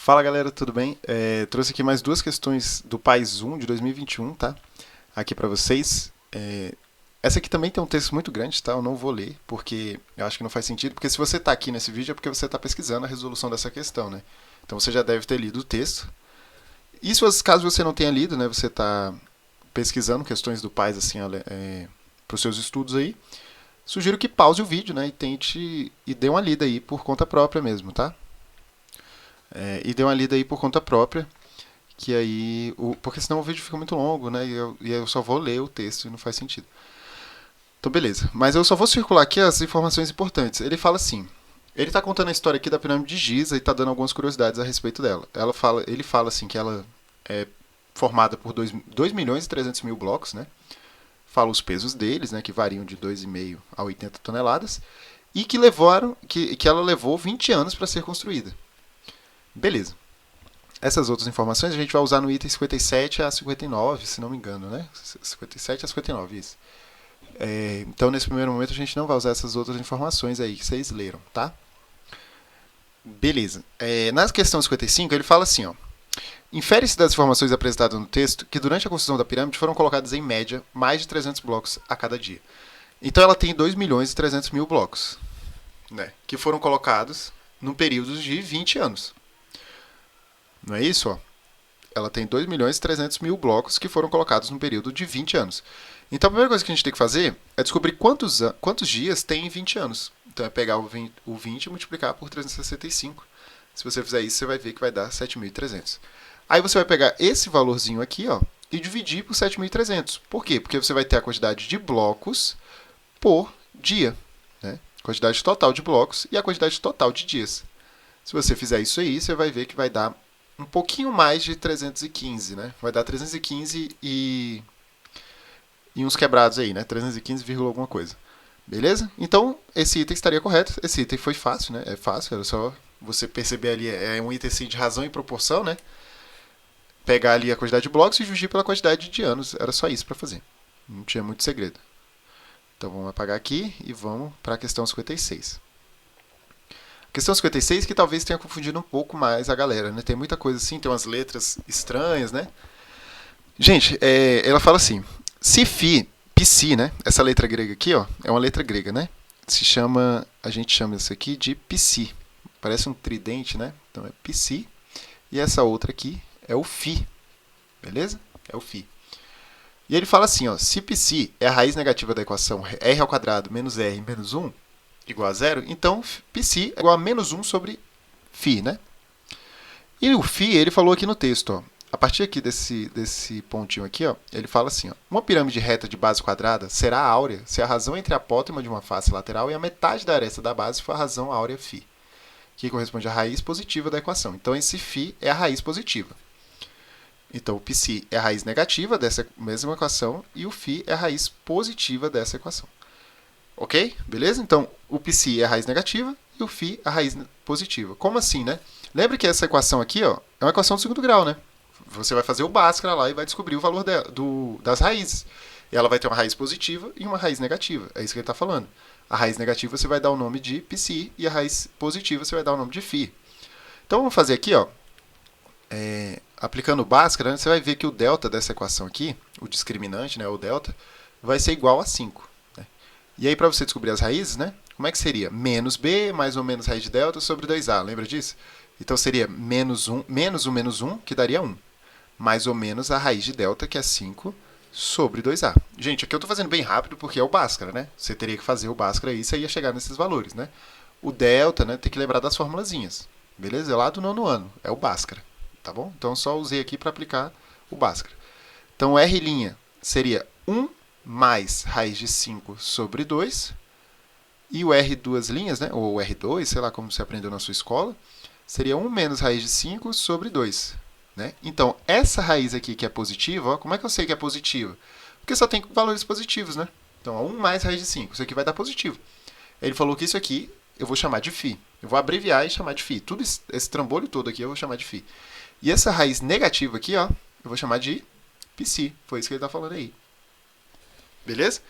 Fala galera, tudo bem? Trouxe aqui mais duas questões do PAIS 1 de 2021, tá? Aqui pra vocês. Essa aqui também tem um texto muito grande, tá? Eu não vou ler, porque eu acho que não faz sentido, porque se você tá aqui nesse vídeo é porque você tá pesquisando a resolução dessa questão, né? Então você já deve ter lido o texto. E se caso você não tenha lido, né? Você tá pesquisando questões do PAIS, assim, pros seus estudos aí, sugiro que pause o vídeo, né? E tente e dê uma lida aí por conta própria mesmo, tá? E dê uma lida aí por conta própria. Que aí. Porque senão o vídeo fica muito longo, né? E eu só vou ler o texto e não faz sentido. Então, beleza. Mas eu só vou circular aqui as informações importantes. Ele fala assim. Ele está contando a história aqui da pirâmide de Giza e está dando algumas curiosidades a respeito dela. Ele fala assim que ela é formada por 2 milhões e 300 mil blocos, né? Fala os pesos deles, né? Que variam de 2,5 a 80 toneladas. E que ela levou 20 anos para ser construída. Beleza. Essas outras informações a gente vai usar no item 57 a 59, se não me engano, né? 57 a 59, isso. Então, nesse primeiro momento, a gente não vai usar essas outras informações aí que vocês leram, tá? Beleza. Na questão 55, ele fala assim, ó. Infere-se das informações apresentadas no texto que durante a construção da pirâmide foram colocados, em média, mais de 300 blocos a cada dia. Então, ela tem 2 milhões e 300 mil blocos, né? Que foram colocados num período de 20 anos. Não é isso, ó? Ela tem 2 milhões e 300 mil blocos que foram colocados num período de 20 anos. Então a primeira coisa que a gente tem que fazer é descobrir quantos dias tem em 20 anos. Então é pegar o 20 e multiplicar por 365. Se você fizer isso, você vai ver que vai dar 7.300. Aí você vai pegar esse valorzinho aqui, ó, e dividir por 7.300. Por quê? Porque você vai ter a quantidade de blocos por dia, né? Quantidade total de blocos e a quantidade total de dias. Se você fizer isso aí, você vai ver que vai dar um pouquinho mais de 315, né? Vai dar 315 e uns quebrados aí, né? 315, alguma coisa. Beleza? Então, esse item estaria correto. Esse item foi fácil, né? É fácil, era só você perceber ali, é um item assim, de razão e proporção, né? Pegar ali a quantidade de blocos e dividir pela quantidade de anos. Era só isso para fazer. Não tinha muito segredo. Então, vamos apagar aqui e vamos para a questão 56. Questão 56 que talvez tenha confundido um pouco mais a galera, né? Tem muita coisa assim, tem umas letras estranhas, né? Gente, ela fala assim, se psi, né? Essa letra grega aqui, ó, é uma letra grega, né? A gente chama isso aqui de psi. Parece um tridente, né? Então é psi. E essa outra aqui é o φ, beleza? É o φ. E ele fala assim, ó, se psi é a raiz negativa da equação r ao quadrado menos r menos 1, igual a zero, então psi é igual a menos 1 sobre φ, né? E o φ, ele falou aqui no texto, ó, a partir aqui desse pontinho aqui, ó, ele fala assim, ó, uma pirâmide reta de base quadrada será áurea se a razão entre a apótema de uma face lateral e a metade da aresta da base for a razão áurea φ, que corresponde à raiz positiva da equação. Então, esse φ é a raiz positiva. Então, o psi é a raiz negativa dessa mesma equação e o φ é a raiz positiva dessa equação. Ok? Beleza? Então, o psi é a raiz negativa e o φ a raiz positiva. Como assim, né? Lembra que essa equação aqui, ó, é uma equação do segundo grau, né? Você vai fazer o Bhaskara lá e vai descobrir o valor das raízes. E ela vai ter uma raiz positiva e uma raiz negativa. É isso que ele está falando. A raiz negativa você vai dar o nome de psi e a raiz positiva você vai dar o nome de φ. Então, vamos fazer aqui, ó, aplicando o Bhaskara, né, você vai ver que o delta dessa equação aqui, o discriminante, né, o delta, vai ser igual a 5. E aí, para você descobrir as raízes, né? Como é que seria? Menos b mais ou menos raiz de delta sobre 2a. Lembra disso? Então, seria menos o menos 1, que daria 1. Mais ou menos a raiz de delta, que é 5, sobre 2a. Gente, aqui eu estou fazendo bem rápido porque é o Bhaskara, né? Você teria que fazer o Bhaskara aí e você ia chegar nesses valores, né? O delta, né? Tem que lembrar das formulazinhas. Beleza? É lá do 9º ano. É o Bhaskara. Tá bom? Então, eu só usei aqui para aplicar o Bhaskara. Então, R' seria 1 mais raiz de 5 sobre 2, e o R duas linhas, né, ou R2, sei lá como você aprendeu na sua escola, seria 1 menos raiz de 5 sobre 2. Né? Então, essa raiz aqui que é positiva, ó, como é que eu sei que é positiva? Porque só tem valores positivos, né? Então, 1 mais raiz de 5, isso aqui vai dar positivo. Ele falou que isso aqui eu vou chamar de φ. Eu vou abreviar e chamar de φ. Tudo esse trambolho todo aqui eu vou chamar de φ. E essa raiz negativa aqui, ó, eu vou chamar de psi. Foi isso que ele está falando aí. Beleza?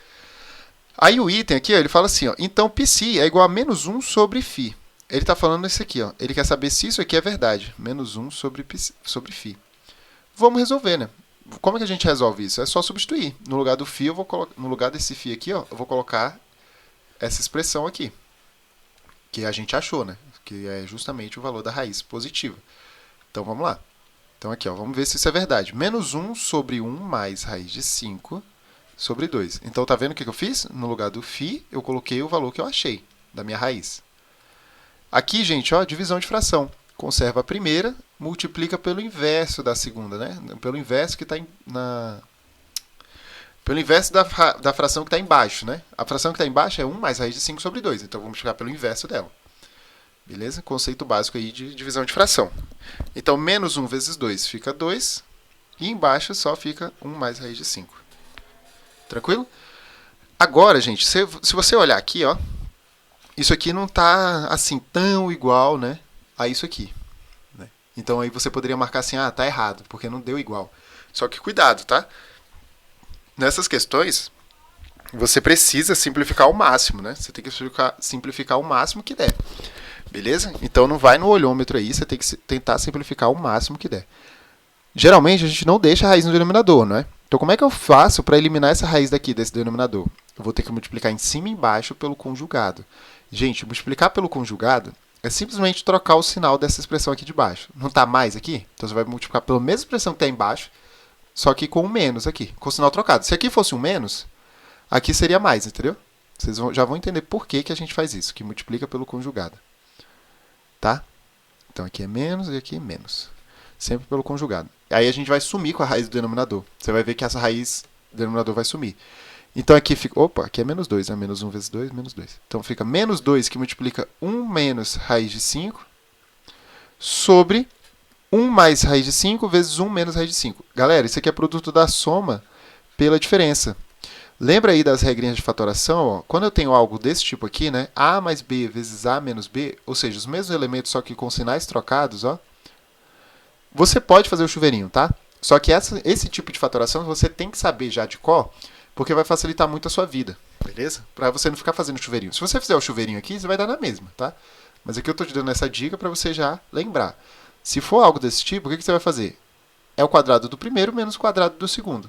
Aí o item aqui, ó, ele fala assim, ó, então π é igual a menos 1 sobre φ. ele está falando isso aqui, ó. Ele quer saber se isso aqui é verdade. Menos 1 sobre φ. Vamos resolver, né? Como é que a gente resolve isso? É só substituir. No lugar do φ, no lugar desse φ aqui, ó, eu vou colocar essa expressão aqui, que a gente achou, né? Que é justamente o valor da raiz positiva. Então, vamos lá. Então, aqui, ó, vamos ver se isso é verdade. Menos 1 sobre 1 mais raiz de 5 sobre 2. Então, tá vendo o que eu fiz? No lugar do φ, eu coloquei o valor que eu achei da minha raiz. Aqui, gente, ó, divisão de fração. Conserva a primeira, multiplica pelo inverso da segunda, né? Pelo inverso que está pelo inverso da fração que está embaixo, né? A fração que está embaixo é 1 mais raiz de 5 sobre 2. Então, vamos multiplicar pelo inverso dela. Beleza? Conceito básico aí de divisão de fração. Então, menos 1 vezes 2 fica 2. E embaixo só fica 1 mais raiz de 5. Tranquilo? Agora, gente, se você olhar aqui, ó, isso aqui não está assim tão igual, né, a isso aqui. Né? Então, aí você poderia marcar assim, ah, tá errado, porque não deu igual. Só que cuidado, tá? Nessas questões, você precisa simplificar ao máximo, né? Você tem que simplificar o máximo que der. Beleza? Então, não vai no olhômetro aí, você tem que tentar simplificar o máximo que der. Geralmente, a gente não deixa a raiz no denominador, não é? Então, como é que eu faço para eliminar essa raiz daqui, desse denominador? Eu vou ter que multiplicar em cima e embaixo pelo conjugado. Gente, multiplicar pelo conjugado é simplesmente trocar o sinal dessa expressão aqui de baixo. Não está mais aqui? Então, você vai multiplicar pela mesma expressão que está embaixo, só que com um menos aqui, com o sinal trocado. Se aqui fosse um menos, aqui seria mais, entendeu? Vocês já vão entender por que a gente faz isso, que multiplica pelo conjugado. Tá? Então, aqui é menos e aqui é menos. Sempre pelo conjugado. Aí a gente vai sumir com a raiz do denominador. Você vai ver que essa raiz do denominador vai sumir. Então aqui fica... Opa, aqui é menos 2, né? Menos 1 vezes 2, menos 2. Então fica menos 2 que multiplica 1 menos raiz de 5 sobre 1 mais raiz de 5 vezes 1 menos raiz de 5. Galera, isso aqui é produto da soma pela diferença. Lembra aí das regrinhas de fatoração? Ó? Quando eu tenho algo desse tipo aqui, né? A mais B vezes A menos B, ou seja, os mesmos elementos, só que com sinais trocados, ó. Você pode fazer o chuveirinho, tá? Só que esse tipo de fatoração você tem que saber já de cor, porque vai facilitar muito a sua vida, beleza? Para você não ficar fazendo chuveirinho. Se você fizer o chuveirinho aqui, você vai dar na mesma, tá? Mas aqui eu estou te dando essa dica para você já lembrar. Se for algo desse tipo, o que você vai fazer? É o quadrado do primeiro menos o quadrado do segundo.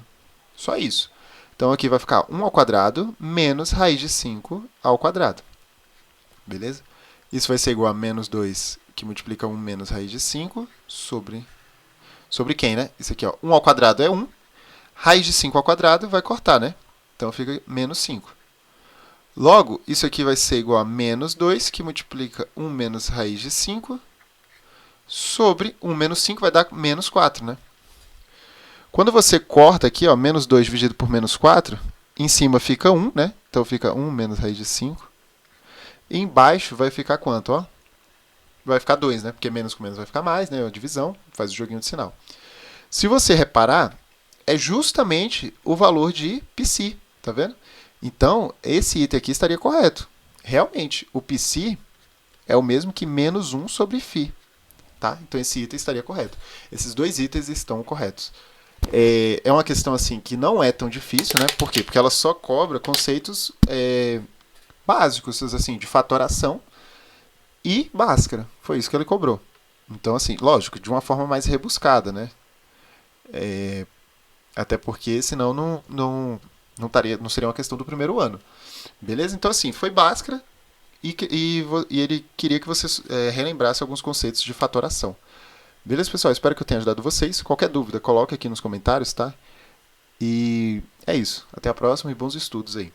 Só isso. Então aqui vai ficar 1 ao quadrado menos raiz de 5 ao quadrado. Beleza? Isso vai ser igual a menos 2, que multiplica 1 menos raiz de 5 sobre quem, né? Isso aqui, ó, 1 ao quadrado é 1. Raiz de 5 ao quadrado vai cortar, né? Então fica menos 5. Logo, isso aqui vai ser igual a menos 2, que multiplica 1 menos raiz de 5 sobre 1 menos 5 vai dar menos 4, né? Quando você corta aqui, ó, menos 2 dividido por menos 4, em cima fica 1, né? Então fica 1 menos raiz de 5. E embaixo vai ficar quanto, ó? Vai ficar 2, né? Porque menos com menos vai ficar mais, né? A divisão, faz o joguinho de sinal. Se você reparar, é justamente o valor de π, tá vendo? Então, esse item aqui estaria correto. Realmente, o π é o mesmo que menos 1 sobre φ. Tá? Então, esse item estaria correto. Esses dois itens estão corretos. É uma questão assim que não é tão difícil, né? Por quê? Porque ela só cobra conceitos básicos, assim, de fatoração e Bhaskara. Foi isso que ele cobrou. Então, assim, lógico, de uma forma mais rebuscada, né? Até porque, senão, não seria uma questão do primeiro ano. Beleza? Então, assim, foi Bhaskara e ele queria que você relembrasse alguns conceitos de fatoração. Beleza, pessoal? Espero que eu tenha ajudado vocês. Qualquer dúvida, coloque aqui nos comentários, tá? E é isso. Até a próxima e bons estudos aí.